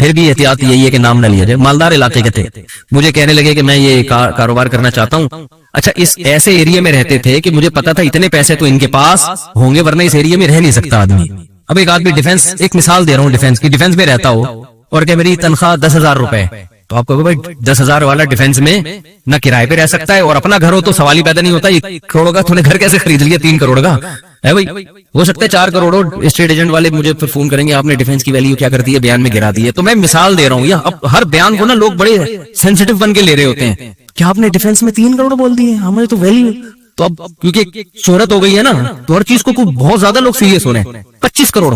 پھر بھی احتیاط یہی ہے کہ نام نہ لیا جائے. مالدار علاقے کے تھے, مجھے کہنے لگے کہ میں یہ کاروبار کرنا چاہتا ہوں. اچھا, اس ایسے ایریا میں رہتے تھے کہ مجھے پتا تھا اتنے پیسے تو ان کے پاس ہوں گے, ورنہ اس ایریا میں رہ نہیں سکتا آدمی. اب ایک آدمی ڈیفنس, ایک مثال دے رہا ہوں ڈیفنس کی, ڈیفنس میں رہتا ہو اور کہ میری تنخواہ 10,000 روپے, تو آپ کہو بھائی 10,000 والا ڈیفنس میں نہ کرائے پہ رہ سکتا ہے اور اپنا گھر ہو تو سوال ہی پیدا نہیں ہوتا 1 کروڑ کا تو نے گھر کیسے خرید لیا 3 کروڑ کا ہے بھائی. ہو سکتا ہے 4 کروڑ. اسٹیٹ ایجنٹ والے مجھے پھر فون کریں گے آپ نے ڈیفنس کی ویلیو کیا کر دی ہے, بیان میں گرا دی ہے. تو میں مثال دے رہا ہوں, اب ہر بیان کو نا لوگ بڑے سینسیٹیو بن کے لے رہے ہوتے ہیں کہ آپ نے ڈیفنس میں 3 کروڑ بول دیے, ہمیں تو ویلیو. تو اب کیونکہ شہرت ہو گئی ہے نا, تو ہر چیز کو بہت زیادہ لوگ سیریس ہو رہے ہیں. 25 کروڑ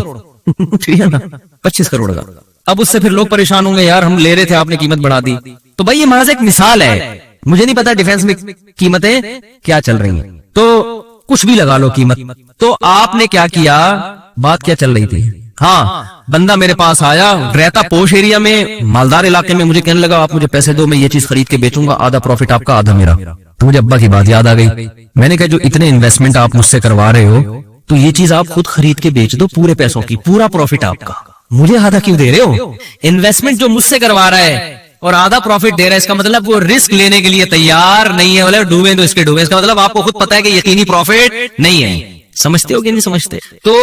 ٹھیک ہے نا, 25 کروڑ کا. اب اس سے پھر لوگ پریشان ہوں گے, یار ہم لے رہے تھے آپ نے قیمت بڑھا دی. تو بھائی یہ محض ایک مثال ہے, مجھے نہیں پتا ڈیفنس میں قیمتیں کیا چل رہی ہیں, تو کچھ بھی لگا لو قیمت. تو آپ نے کیا کیا, بات کیا چل رہی تھی, ہاں بندہ میرے پاس آیا, رہتا پوش ایریا میں, مالدار علاقے میں, مجھے کہنے لگا آپ مجھے پیسے دو, میں یہ چیز خرید کے بیچوں گا, آدھا پروفٹ آپ کا آدھا میرا. تو مجھے ابا کی بات یاد آ گئی. میں نے کہا جو اتنے انویسٹمنٹ آپ مجھ سے کروا رہے ہو تو یہ چیز آپ خود خرید کے بیچ دو پورے پیسوں کی, پورا پروفٹ آپ کا, مجھے آدھا کیوں دے رہے ہو. انویسٹمنٹ جو مجھ سے کروا رہا ہے اور آدھا پروفٹ دے رہا ہے, اس کا مطلب وہ رسک لینے کے لیے تیار نہیں ہے. مطلب ڈوبے تو اس کے ڈوبے, اس کا مطلب آپ کو خود پتا ہے کہ یقینی پروفٹ نہیں ہے. سمجھتے ہو کہ نہیں سمجھتے؟ تو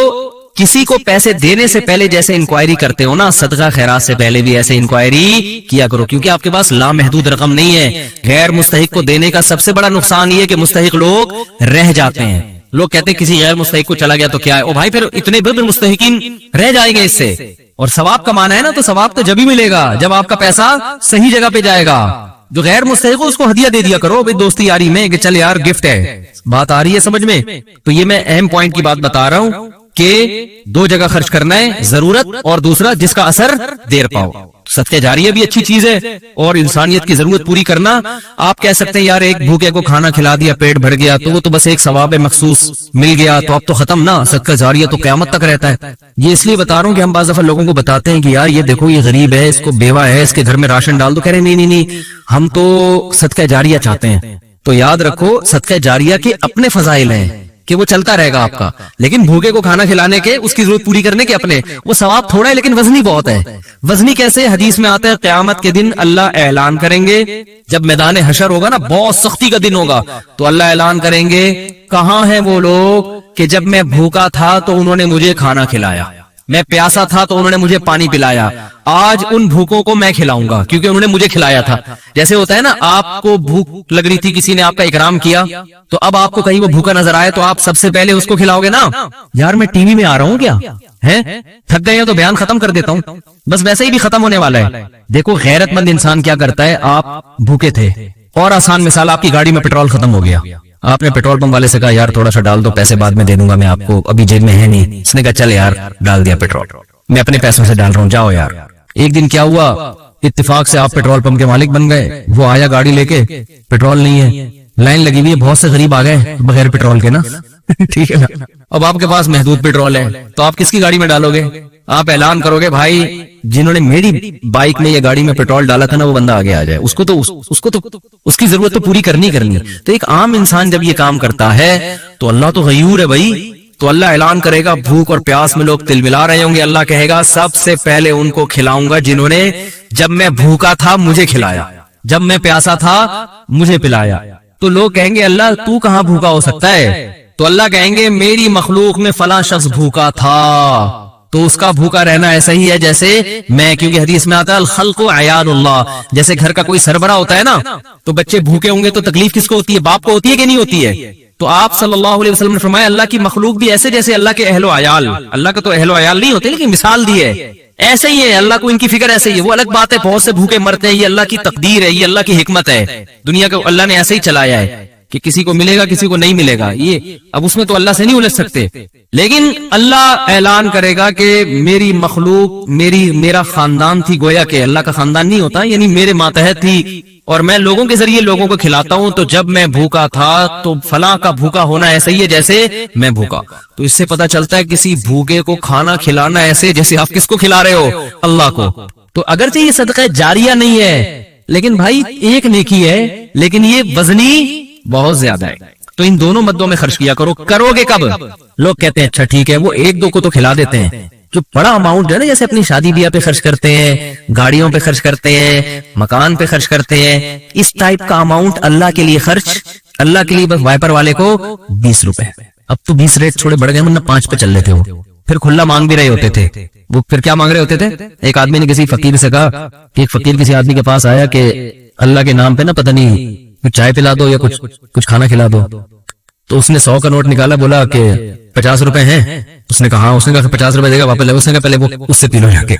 کسی کو پیسے دینے سے پہلے جیسے انکوائری کرتے ہو نا, صدقہ خیرات سے پہلے بھی ایسے انکوائری کیا کرو, کیونکہ آپ کے پاس لامحدود رقم نہیں ہے. غیر مستحق کو دینے کا سب سے بڑا نقصان یہ کہ مستحق لوگ رہ جاتے ہیں. لوگ کہتے ہیں کسی غیر مستحق کو چلا گیا تو کیا ہے, او بھائی پھر اتنے بڑے مستحقین رہ جائیں گے اس سے. اور ثواب کمانا ہے نا, تو ثواب تو جب ہی ملے گا جب آپ کا پیسہ صحیح جگہ پہ جائے گا. جو غیر مستحق ہو اس کو ہدیہ دے دیا کرو بھائی دوستی یاری میں, کہ چل یار گفٹ ہے. بات آ رہی ہے سمجھ میں؟ تو یہ میں اہم پوائنٹ کی بات بتا رہا ہوں کہ 2 جگہ خرچ کرنا ہے, ضرورت اور دوسرا جس کا اثر دیر پاؤ. صدقہ جاریہ بھی اچھی چیز ہے, اور انسانیت کی ضرورت پوری کرنا. آپ کہہ سکتے ہیں یار ایک بھوکے کو کھانا کھلا دیا, پیٹ بھر گیا, تو وہ تو بس ایک ثواب مخصوص مل گیا, تو اب تو ختم نا. صدقہ جاریہ تو قیامت تک رہتا ہے. یہ اس لیے بتا رہا ہوں کہ ہم بعض دفعہ لوگوں کو بتاتے ہیں کہ یار یہ دیکھو یہ غریب ہے, اس کو بیوہ ہے, اس کے گھر میں راشن ڈال دو. کہہ رہے نہیں, ہم تو صدقہ جاریہ چاہتے ہیں. تو یاد رکھو صدقہ جاریہ کے اپنے فضائل ہیں کہ وہ چلتا رہے گا آپ کا, لیکن بھوکے کو کھانا کھلانے کے, اس کی ضرورت پوری کرنے کے اپنے, وہ ثواب تھوڑا ہے لیکن وزنی بہت ہے. وزنی کیسے؟ حدیث میں آتا ہے قیامت کے دن اللہ اعلان کریں گے, جب میدان حشر ہوگا نا, بہت سختی کا دن ہوگا, تو اللہ اعلان کریں گے کہاں ہیں وہ لوگ کہ جب میں بھوکا تھا تو انہوں نے مجھے کھانا کھلایا, میں پیاسا تھا تو انہوں نے مجھے پانی پلایا, آج ان بھوکوں کو میں کھلاؤں گا کیونکہ انہوں نے مجھے کھلایا تھا. جیسے ہوتا ہے نا, آپ کو بھوک لگ رہی تھی, کسی نے آپ کا اکرام کیا, تو اب آپ کو کہیں وہ بھوکا نظر آئے تو آپ سب سے پہلے اس کو کھلاؤ گے نا. یار میں ٹی وی میں آ رہا ہوں کیا ہے, تھک گئے ہیں تو بیان ختم کر دیتا ہوں, بس ویسے ہی بھی ختم ہونے والا ہے. دیکھو غیرت مند انسان کیا کرتا ہے, آپ بھوکے تھے, اور آسان مثال, آپ کی گاڑی میں پیٹرول ختم ہو گیا, آپ نے پیٹرول پمپ والے سے کہا یار تھوڑا سا ڈال دو, پیسے بعد میں دے دوں گا میں آپ کو, ابھی جیب میں ہے نہیں. اس نے کہا چل یار ڈال دیا پیٹرول, میں اپنے پیسوں سے ڈال رہا ہوں, جاؤ یار. ایک دن کیا ہوا, اتفاق سے آپ پیٹرول پمپ کے مالک بن گئے, وہ آیا گاڑی لے کے, پیٹرول نہیں ہے, لائن لگی ہوئی ہے, بہت سے غریب آ گئے بغیر پیٹرول کے نا ٹھیک ہے نا. اب آپ کے پاس محدود پیٹرول ہے, تو آپ کس کی گاڑی میں ڈالو گے؟ آپ اعلان کرو گے بھائی جنہوں نے میری بائک میں یا گاڑی میں پیٹرول ڈالا تھا نا, وہ بندہ آگے آ جائے, اس کو تو اس کی ضرورت تو پوری کرنی. تو ایک عام انسان جب یہ کام کرتا ہے تو اللہ تو غیور ہے بھائی, تو اللہ اعلان کرے گا, بھوک اور پیاس میں لوگ تل ملا رہے ہوں گے, اللہ کہے گا سب سے پہلے ان کو کھلاؤں گا جنہوں نے جب میں بھوکا تھا مجھے کھلایا, جب میں پیاسا تھا مجھے پلایا. تو لوگ کہیں گے اللہ تو کہاں بھوکا ہو سکتا ہے, تو اللہ کہیں گے میری مخلوق میں فلاں شخص بھوکا تھا, تو اس کا بھوکا رہنا ایسا ہی ہے جیسے میں, کیونکہ حدیث میں آتا ہے الخلق عیال اللہ, جیسے گھر کا کوئی سربراہ ہوتا ہے نا, تو بچے بھوکے ہوں گے تو تکلیف کس کو ہوتی ہے, باپ کو ہوتی ہے کہ نہیں ہوتی ہے. تو آپ صلی اللہ علیہ وسلم نے فرمایا اللہ کی مخلوق بھی ایسے جیسے اللہ کے اہل و عیال, اللہ کا تو اہل و عیال نہیں ہوتے لیکن مثال دی ہے, ایسے ہی ہے, اللہ کو ان کی فکر ایسے ہی ہے. وہ الگ بات ہے بہت سے بھوکے مرتے ہیں, یہ اللہ کی تقدیر ہے, یہ اللہ کی حکمت ہے, دنیا کو اللہ نے ایسے ہی چلایا ہے کہ کسی کو ملے گا کسی کو نہیں ملے گا, یہ اب اس میں تو اللہ سے نہیں الجھ سکتے. لیکن اللہ اعلان کرے گا کہ میری مخلوق میرا خاندان تھی, گویا کہ اللہ کا خاندان نہیں ہوتا, یعنی میرے ماتحت تھی, اور میں لوگوں کے ذریعے لوگوں کو کھلاتا ہوں, تو جب میں بھوکا تھا تو فلاں کا بھوکا ہونا ایسا ہی ہے جیسے میں بھوکا. تو اس سے پتا چلتا ہے کسی بھوکے کو کھانا کھلانا ایسے جیسے آپ کس کو کھلا رہے ہو, اللہ کو. تو اگرچہ یہ صدقہ جاریہ نہیں ہے لیکن بھائی ایک نیکی ہے, لیکن یہ وزنی بہت زیادہ ہے. تو ان دونوں مدوں میں خرچ کیا کرو. کرو گے کب؟ لوگ کہتے ہیں اچھا ٹھیک ہے وہ 1-2 کو تو کھلا دیتے ہیں, جو بڑا اماؤنٹ ہے نا، جیسے اپنی شادی بیاہ پہ خرچ کرتے ہیں، گاڑیوں پہ خرچ کرتے ہیں، مکان پہ خرچ کرتے ہیں، اس ٹائپ کا اماؤنٹ اللہ کے لیے خرچ، اللہ کے لیے بس وائپر والے کو 20 روپے. اب تو 20 ریٹ تھوڑے بڑھ گئے، ورنہ 5 پہ چل رہے تھے وہ. پھر کھلا مانگ بھی رہے ہوتے تھے وہ. پھر کیا مانگ رہے ہوتے تھے؟ ایک آدمی نے کسی فقیر سے کہا کہ ایک فقیر کسی آدمی کے پاس آیا کہ اللہ کے نام پہ نا پتہ نہیں کچھ چائے پلا دو یا کچھ کھانا کھلا دو. تو اس نے 100 کا نوٹ نکالا، بولا کہ 50 روپے ہیں. اس نے کہا ہاں. اس نے کہا 50 روپے دے گا واپس لے. اس نے کہا پہلے وہ اس سے پی لو جا کے.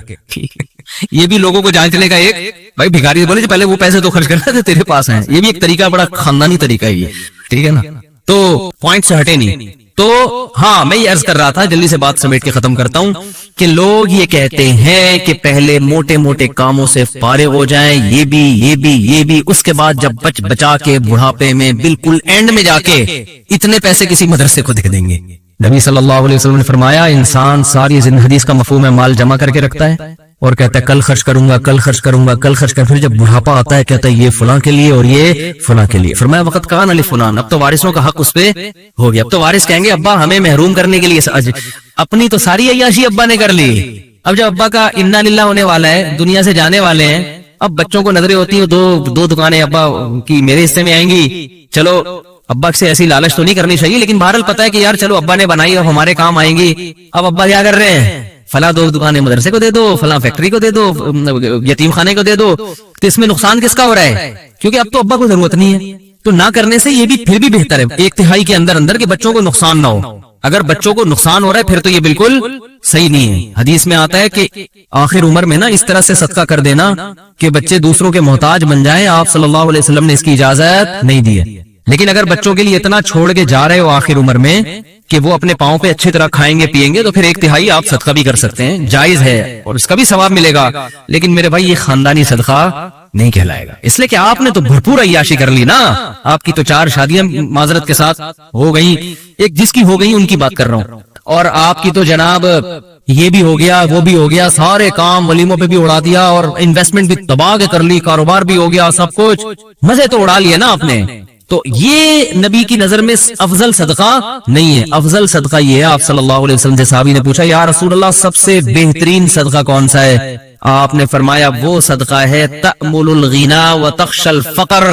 یہ بھی لوگوں کو جانچنے کا ایک بھائی بھکاری بولے پہلے وہ پیسے تو خرچ کرنا تھے تیرے پاس ہیں. یہ بھی ایک طریقہ، بڑا خاندانی طریقہ ہے یہ، ٹھیک ہے نا. تو پوائنٹ سے ہٹے نہیں. تو ہاں میں یہ عرض کر رہا تھا، جلدی سے بات سمیٹ کے ختم کرتا ہوں، کہ لوگ یہ کہتے ہیں کہ پہلے موٹے موٹے کاموں سے فارغ ہو جائیں، یہ بھی، اس کے بعد جب بچا کے بڑھاپے میں بالکل اینڈ میں جا کے اتنے پیسے کسی مدرسے کو دے دیں گے. نبی صلی اللہ علیہ وسلم نے فرمایا انسان ساری زندگی، حدیث کا مفہوم ہے، مال جمع کر کے رکھتا ہے اور کہتا ہے کل خرچ کروں گا، کل خرچ کروں گا، کل خرچ کروں گا. پھر جب بڑھاپا آتا ہے کہتا ہے یہ فلاں کے لیے اور یہ فلاں کے لیے. فرمایا وقت کان علی فلان، اب تو وارثوں کا حق اس پہ ہو گیا. اب تو وارث کہیں گے ابا ہمیں محروم کرنے کے لیے اپنی تو ساری عیاشی ابا نے کر لی. اب جب ابا کا انا للہ ہونے والا ہے، دنیا سے جانے والے ہیں، اب بچوں کو نظریں ہوتی ہیں دو دکانیں ابا کی میرے حصے میں آئیں گی. چلو ابا سے ایسی لالچ تو نہیں کرنی چاہیے، لیکن بہرحال پتا ہے کہ یار چلو ابا نے بنائی اب ہمارے کام آئیں گی. اب ابا کیا کر رہے ہیں؟ فلاں 2 دکانیں مدرسے کو دے دو، فلاں فیکٹری کو دے دو، یتیم خانے کو دے دو. تو اس میں نقصان کس کا ہو رہا ہے؟ کیونکہ اب تو ابا کو ضرورت نہیں ہے. تو نہ کرنے سے یہ بھی پھر بھی بہتر ہے، 1/3 کے اندر کہ بچوں کو نقصان نہ ہو. اگر بچوں کو نقصان ہو رہا ہے پھر تو یہ بالکل صحیح نہیں ہے. حدیث میں آتا ہے کہ آخر عمر میں نا اس طرح سے صدقہ کر دینا کہ بچے دوسروں کے محتاج بن جائیں. آپ صلی اللہ علیہ وسلم نے اس کی اجازت نہیں دی ہے. لیکن اگر بچوں کے لیے اتنا چھوڑ کے جا رہے ہو آخر عمر میں کہ وہ اپنے پاؤں پہ اچھی طرح کھائیں گے پیئیں گے، تو پھر 1/3 آپ صدقہ بھی کر سکتے ہیں، جائز ہے اور اس کا بھی ثواب ملے گا. لیکن میرے بھائی یہ خاندانی صدقہ نہیں کہلائے گا، اس لیے کہ آپ نے تو بھرپور عیاشی کر لی نا. آپ کی تو 4 شادیاں معذرت کے ساتھ ہو گئی، ایک جس کی ہو گئی ان کی بات کر رہا ہوں، اور آپ کی تو جناب یہ بھی ہو گیا وہ بھی ہو گیا، سارے کام ولیموں پہ بھی اڑا دیا اور انویسٹمنٹ بھی تباہ کے کر لی، کاروبار بھی ہو گیا، سب کچھ مزے تو اڑا لیے نا آپ نے. تو یہ نبی کی نظر میں افضل صدقہ نہیں ہے. افضل صدقہ یہ ہے، آپ صلی اللہ علیہ وسلم سے صحابی نے پوچھا یا رسول اللہ سب سے بہترین صدقہ کون سا ہے؟ آپ نے فرمایا وہ صدقہ ہے تأمل الغنا وتخشى الفقر،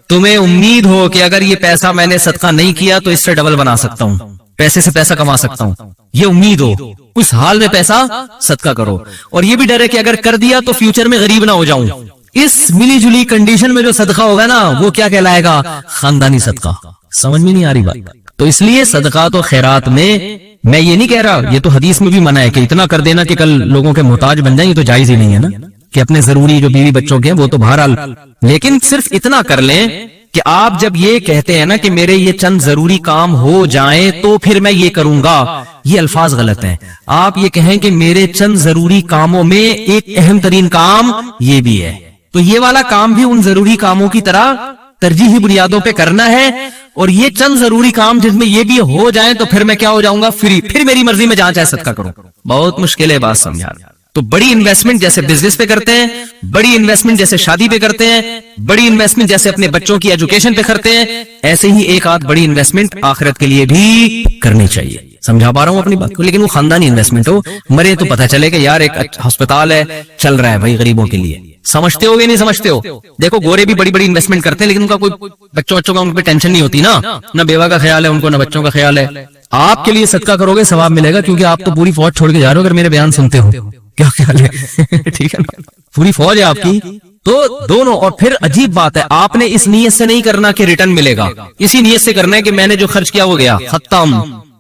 تمہیں امید ہو کہ اگر یہ پیسہ میں نے صدقہ نہیں کیا تو اس سے ڈبل بنا سکتا ہوں، پیسے سے پیسہ کما سکتا ہوں، یہ امید ہو، اس حال میں پیسہ صدقہ کرو. اور یہ بھی ڈر ہے کہ اگر کر دیا تو فیوچر میں غریب نہ ہو جاؤں. اس ملی جلی کنڈیشن میں جو صدقہ ہوگا نا وہ کیا کہلائے گا؟ خاندانی صدقہ. سمجھ میں نہیں آ رہی بات؟ تو اس لیے صدقات و خیرات میں یہ نہیں کہہ رہا، یہ تو حدیث میں بھی منع ہے کہ اتنا کر دینا کہ کل لوگوں کے محتاج بن جائیں، یہ تو جائز ہی نہیں ہے نا. کہ اپنے ضروری جو بیوی بچوں کے ہیں وہ تو بہرحال، لیکن صرف اتنا کر لیں کہ آپ جب یہ کہتے ہیں نا کہ میرے یہ چند ضروری کام ہو جائیں تو پھر میں یہ کروں گا، یہ الفاظ غلط ہیں. آپ یہ کہیں کہ میرے چند ضروری کاموں میں ایک اہم ترین کام یہ بھی ہے، تو یہ والا کام بھی ان ضروری کاموں کی طرح ترجیحی بنیادوں پہ کرنا ہے. اور یہ چند ضروری کام جس میں یہ بھی ہو جائیں تو پھر میں کیا ہو جاؤں گا؟ فری، پھر میری مرضی میں جہاں چاہے صدقہ کروں. بہت مشکل ہے بات سمجھا. تو بڑی انویسٹمنٹ جیسے بزنس پہ کرتے ہیں، بڑی انویسٹمنٹ جیسے شادی پہ کرتے ہیں، بڑی انویسٹمنٹ جیسے اپنے بچوں کی ایجوکیشن پہ کرتے ہیں، ایسے ہی ایک آدھ بڑی انویسٹمنٹ آخرت کے لیے بھی کرنی چاہیے. سمجھا پا رہا ہوں اپنی بات کو؟ لیکن وہ خاندانی انویسٹمنٹ ہو، مرے تو پتہ چلے کہ یار ایک ہسپتال ہے چل رہا ہے بھائی غریبوں کے لیے. سمجھتے ہو گے نہیں سمجھتے ہو؟ دیکھو گورے بھی بڑی بڑی انویسٹمنٹ کرتے ہیں لیکن ان کا کوئی بچوں کا ان پہ ٹینشن نہیں ہوتی نا، نہ بیوہ کا خیال ہے ان کو، نہ بچوں کا خیال ہے. آپ کے لیے صدقہ کرو گے ثواب ملے گا، کیونکہ آپ تو پوری فوج چھوڑ کے جا رہے ہو. اگر میرے بیان سنتے ہو کیا خیال ہے؟ ٹھیک ہے نا، پوری فوج ہے آپ کی. تو دونوں. اور پھر عجیب بات ہے، آپ نے اس نیت سے نہیں کرنا کہ ریٹرن ملے گا، اسی نیت سے کرنا ہے کہ میں نے جو خرچ کیا وہ گیا، ختم،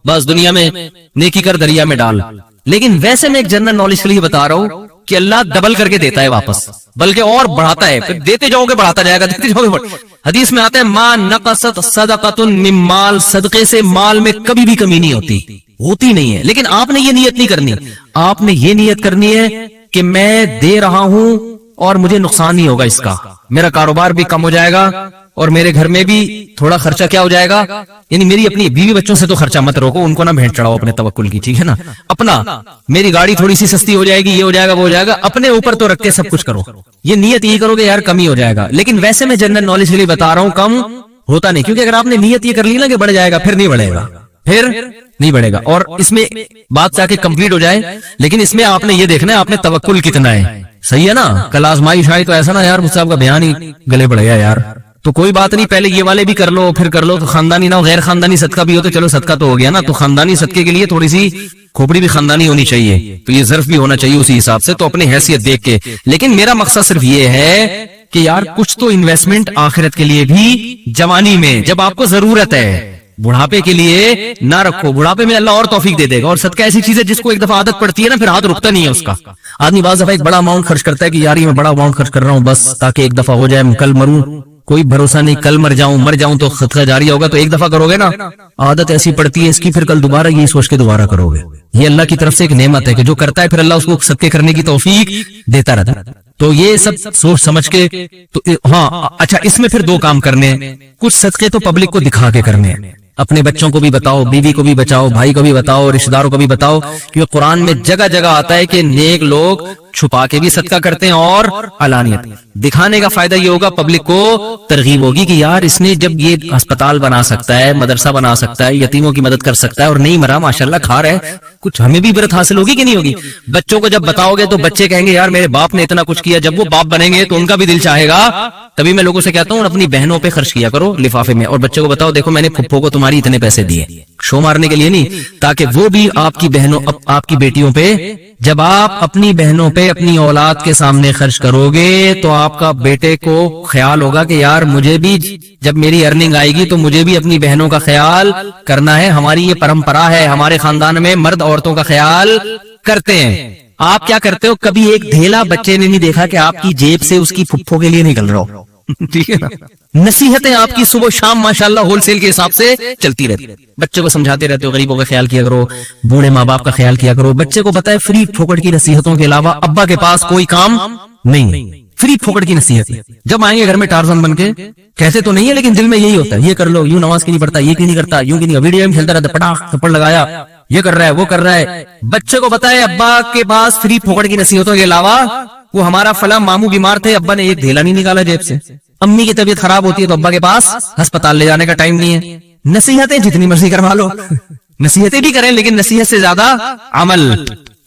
بس دنیا میں نیکی کر دریا میں ڈال. لیکن ویسے میں ایک جنرل نالج کے لیے بتا رہا ہوں کہ اللہ ڈبل کر کے دیتا ہے واپس، بلکہ اور بڑھاتا ہے. پھر دیتے جاؤ گے بڑھاتا جائے گا، دیتے جاؤ گے. حدیث میں آتا ہے ما نقصت صدقۃ من مال، صدقے سے مال میں کبھی بھی کمی نہیں ہوتی نہیں ہے. لیکن آپ نے یہ نیت نہیں کرنی، آپ نے یہ نیت کرنی ہے کہ میں دے رہا ہوں اور مجھے نقصان نہیں ہوگا اس کا، میرا کاروبار بھی کم ہو جائے گا اور میرے گھر میں بھی تھوڑا خرچہ کیا ہو جائے گا. یعنی میری اپنی بیوی بچوں سے تو خرچہ مت روکو، ان کو نہ بھیٹ چڑھاؤ اپنے توکل کی، ٹھیک ہے نا. اپنا میری گاڑی تھوڑی سی سستی ہو جائے گی، یہ ہو جائے گا وہ ہو جائے گا، اپنے اوپر تو رکھ کے سب کچھ کرو. یہ نیت یہ کرو کہ یار کمی ہو جائے گا. لیکن ویسے میں جنرل نالج کے لیے بتا رہا ہوں کم ہوتا نہیں، کیونکہ اگر آپ نے نیت یہ کر لی نا کہ بڑھ جائے گا، پھر نہیں بڑھے گا. پھر نہیں بڑھے گا. اور اس میں بات چاہ کے کمپلیٹ ہو جائے, لیکن اس میں آپ نے یہ دیکھنا ہے آپ نے توکل کتنا ہے. صحیح ہے نا, کل آزمائش آئی تو ایسا نا یار مجھ سے آپ کا بیان ہی گلے پڑ گیا یار, تو کوئی بات نہیں, پہلے یہ والے بھی کر لو پھر کر لو, تو خاندانی نہ ہو, غیر خاندانی صدقہ بھی ہو تو چلو صدقہ تو ہو گیا نا. تو خاندانی صدقے کے لیے تھوڑی سی کھوپڑی بھی خاندانی ہونی چاہیے, تو یہ ظرف بھی ہونا چاہیے اسی حساب سے, تو اپنی حیثیت دیکھ کے. لیکن میرا مقصد صرف یہ ہے کہ یار کچھ تو انویسٹمنٹ آخرت کے لیے بھی جوانی میں جب آپ کو ضرورت ہے, بڑھاپے کے لیے نہ رکھو. بڑھاپے میں اللہ اور توفیق دے دے گا. اور صدقہ ایسی چیز ہے جس کو ایک دفعہ عادت پڑتی ہے نا, پھر ہاتھ رکتا نہیں ہے اس کا. آدمی بعض دفعہ ایک بڑا اماؤنٹ خرچ کرتا ہے کہ یار یہ میں بڑا اماؤنٹ خرچ کر رہا ہوں بس تاکہ ایک دفعہ ہو جائے, کل مروں کوئی بھروسہ نہیں, کل مر جاؤں تو صدقہ جاری ہوگا. تو ایک دفعہ کرو گے نا, عادت ایسی پڑتی ہے اس کی, پھر کل دوبارہ یہی سوچ کے دوبارہ کرو گے. یہ اللہ کی طرف سے ایک نعمت ہے کہ جو کرتا ہے پھر اللہ اس کو صدقے کرنے کی توفیق دیتا رہتا ہے. تو یہ سب سوچ سمجھ کے. تو ہاں اچھا, اس میں پھر دو کام کرنے ہیں. کچھ صدقے تو پبلک کو دکھا کے کرنے ہیں, اپنے بچوں کو بھی بتاؤ, بیوی کو بھی بچاؤ, بھائی کو بھی بتاؤ, رشتہ داروں کو بھی بتاؤ, کیونکہ قرآن میں جگہ جگہ آتا ہے کہ نیک لوگ چھپا کے بھی صدقہ کرتے ہیں اور علانیت. دکھانے کا فائدہ یہ ہوگا, پبلک کو ترغیب ہوگی کہ یار اس نے جب یہ ہسپتال بنا سکتا ہے, مدرسہ بنا سکتا ہے, یتیموں کی مدد کر سکتا ہے اور نہیں مرا, ماشاءاللہ کھا رہا ہے, کچھ ہمیں بھی عبرت حاصل ہوگی کہ نہیں ہوگی. بچوں کو جب بتاؤ گے تو بچے کہیں گے یار میرے باپ نے اتنا کچھ کیا. جب وہ باپ بنیں گے تو ان کا بھی دل چاہے گا. تبھی میں لوگوں سے کہتا ہوں اپنی بہنوں پہ خرچ کیا کرو لفافے میں, اور بچوں کو بتاؤ دیکھو میں نے پھپھو کو تمہاری اتنے پیسے دیے, شو مارنے کے لیے نہیں, تاکہ وہ بھی آپ کی بہنوں آپ کی بیٹیوں پہ, جب آپ اپنی بہنوں پہ اپنی اولاد کے سامنے خرچ کرو گے تو آپ کا بیٹے کو خیال ہوگا کہ یار مجھے بھی جب میری ارننگ آئے گی تو مجھے بھی اپنی بہنوں کا خیال کرنا ہے. ہماری یہ پرمپرا ہے, ہمارے خاندان میں مرد عورتوں کا خیال کرتے ہیں. آپ کیا کرتے ہو, کبھی ایک ڈھیلا بچے نے نہیں دیکھا کہ آپ کی جیب سے اس کی پھپھو کے لیے نکل رہا ہو. ٹھیک ہے نا, نصیحتیں آپ کی صبح شام ماشاءاللہ ہول سیل کے حساب سے چلتی رہتی. بچوں کو سمجھاتے رہتے ہو, غریبوں کا خیال کیا کرو, بوڑھے ماں باپ کا خیال کیا کرو. بچے کو پتا ہے فری پھوکٹ کی نصیحتوں کے علاوہ ابا کے پاس کوئی کام نہیں, فری پھوکٹ کی نصیحت. جب آئیں گے گھر میں ٹارزن بن کے, کہتے تو نہیں ہے لیکن دل میں یہی ہوتا ہے, یہ کر لو, یوں نماز کی نہیں پڑھتا, یہ کیوں نہیں کرتا, یوں کی نہیں, ویڈیو گیم کھیلتا رہتا, پٹاخ تھپڑ لگایا, یہ کر رہا ہے وہ کر رہا ہے. بچے کو پتا ہے ابا کے پاس فری پھوکٹ کی نصیحتوں کے علاوہ, وہ ہمارا فلاں ماموں بیمار تھے, ابا نے ایک ڈھیلا نہیں نکالا جیب سے. امی کی طبیعت خراب ہوتی ہے تو ابا کے پاس ہسپتال لے جانے کا ٹائم نہیں ہے. نصیحتیں جتنی مرضی کروا لو, نصیحتیں بھی کریں لیکن نصیحت سے زیادہ عمل.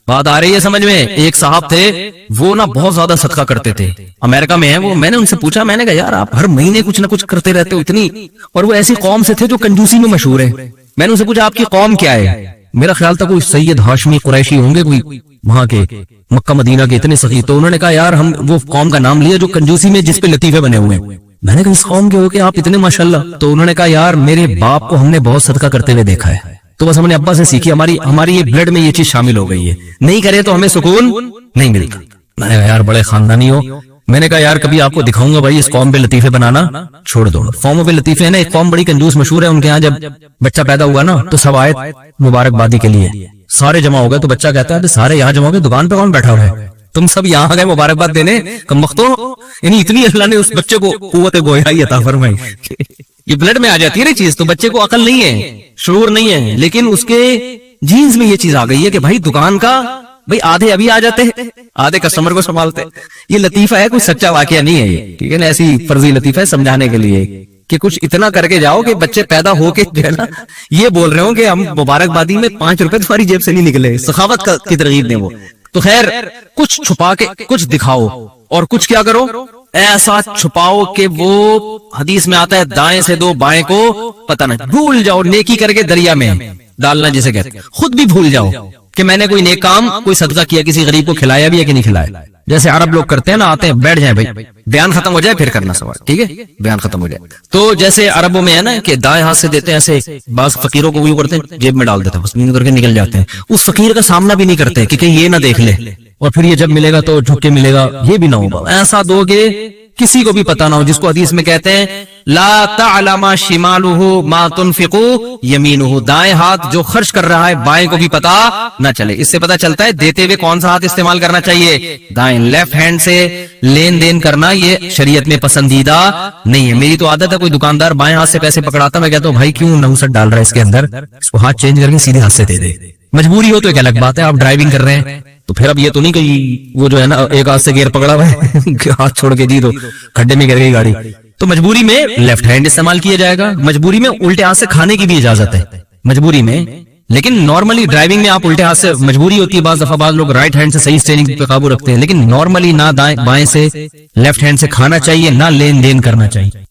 بات آ رہی ہے سمجھ میں. ایک صاحب تھے وہ نا بہت زیادہ صدقہ کرتے تھے, امریکہ میں ہیں وہ. میں نے ان سے پوچھا, میں نے کہا یار آپ ہر مہینے کچھ نہ کچھ کرتے رہتے ہو اتنی, اور وہ ایسی قوم سے تھے جو کنجوسی میں مشہور ہے. میں نے ان سے پوچھا آپ کی قوم کیا ہے, میرا خیال تھا کوئی سید ہاشمی قریشی ہوں گے, کوئی وہاں کے مکہ مدینہ کے اتنے سخی. تو انہوں نے کہا یار ہم وہ قوم کا نام لیا جو کنجوسی میں جس پہ لطیفے بنے ہوئے ہیں. میں نے کہا اس قوم کے ہو کہ آپ اتنے ماشاءاللہ. تو انہوں نے کہا یار میرے باپ کو ہم نے بہت صدقہ کرتے ہوئے دیکھا ہے, تو بس ہم نے ابا سے سیکھی, ہماری یہ بلڈ میں یہ چیز شامل ہو گئی ہے, نہیں کرے تو ہمیں سکون نہیں ملتا. میں نے کہا یار بڑے خاندانی ہو. میں نے کہا یار کبھی آپ کو دکھاؤں گا بھائی اس قوم پہ لطیفے بنانا چھوڑ دو. قوموں پہ لطیفے ہیں نا, ایک قوم بڑی کنجوس مشہور ہے ان کے ہاں, جب بچہ پیدا ہوا نا تو سب آئے مبارکبادی کے لیے, سارے جمع ہو گئے. تو بچہ کہتا ہے سارے یہاں جمع ہو گئے, دکان پہ کون بیٹھا ہوا ہے, تم سب یہاں گئے مبارکباد دینے کم وقتوں. یعنی اتنی اللہ نے اس بچے کو قوت گویائی عطا فرمائی. یہ بلڈ میں آ جاتی ہے نا چیز, تو بچے کو عقل نہیں ہے, شعور نہیں ہے, لیکن اس کے جینز میں یہ چیز آ گئی ہے کہ بھائی دکان کا بھائی آدھے ابھی آ جاتے ہیں, آدھے کسٹمر کو سنبھالتے. یہ لطیفہ ہے, کوئی سچا واقعہ نہیں ہے یہ, ٹھیک ہے نا, ایسی فرضی لطیفہ ہے سمجھانے کے لیے کہ کچھ اتنا کر کے جاؤ کہ بچے پیدا ہو کے جو ہے نا یہ بول رہے ہوں کہ ہم مبارکبادی میں 5 روپے تمہاری جیب سے نہیں نکلے. سخاوت کی ترغیب دیں وہ. تو خیر کچھ چھپا کے کچھ دکھاؤ, اور کچھ کیا کرو ایسا چھپاؤ کہ وہ حدیث میں آتا ہے دائیں سے دو بائیں کو پتہ نہ, بھول جاؤ. نیکی کر کے دریا میں ڈالنا جسے کہتے ہیں, خود بھی بھول جاؤ کہ میں نے کوئی نیک کام کوئی صدقہ کیا, کسی غریب کو کھلایا بھی ہے کہ نہیں کھلایا. جیسے عرب لوگ کرتے ہیں نا, آتے ہیں بیٹھ جائیں بھائی, بیان ختم ہو جائے پھر کرنا سوال, ٹھیک ہے, بیان ختم ہو جائے. تو جیسے عربوں میں ہے نا کہ دائیں ہاتھ سے دیتے ہیں, ایسے بعض فقیروں کو وہ کرتے ہیں جیب میں ڈال دیتے ہیں, بس کر کے نکل جاتے ہیں. اس فقیر کا سامنا بھی نہیں کرتے کہ یہ نہ دیکھ لے, اور پھر یہ جب ملے گا تو جھک کے ملے گا, یہ بھی نہ ہوگا. ایسا دو کہ کسی کو بھی پتہ نہ ہو, جس کو حدیث میں کہتے ہیں لا تعلم شمالہ ما تنفق یمینہ, دائیں ہاتھ جو خرچ کر رہا ہے بائیں کو بھی پتہ نہ چلے. اس سے پتہ چلتا ہے دیتے ہوئے کون سا ہاتھ استعمال کرنا چاہیے. دائیں لیفٹ ہینڈ سے لین دین کرنا یہ شریعت میں پسندیدہ نہیں ہے. میری تو عادت ہے کوئی دکاندار بائیں ہاتھ سے پیسے پکڑاتا, میں کہتا ہوں بھائی کیوں نوسط ڈال رہا ہے اس کے اندر, اس کو ہاتھ چینج کر کے سیدھے ہاتھ سے دے دے. مجبوری ہو تو ایک الگ بات ہے, آپ ڈرائیونگ کر رہے ہیں تو پھر اب یہ تو نہیں کہ وہ جو ہے نا ایک ہاتھ سے گیئر پکڑا ہوا ہے ہاتھ چھوڑ کے دی تو کھڈے میں گر گئی گاڑی. تو مجبوری میں لیفٹ ہینڈ استعمال کیا جائے گا. مجبوری میں الٹے ہاتھ سے کھانے کی بھی اجازت ہے, مجبوری میں لیکن نارملی ڈرائیونگ میں آپ الٹے ہاتھ سے مجبوری ہوتی ہے، بعض دفعہ بعض لوگ رائٹ ہینڈ سے صحیح اسٹیئرنگ پہ قابو رکھتے ہیں، لیکن نارملی نہ بائیں سے لیفٹ ہینڈ سے کھانا چاہیے، نہ لین دین کرنا چاہیے.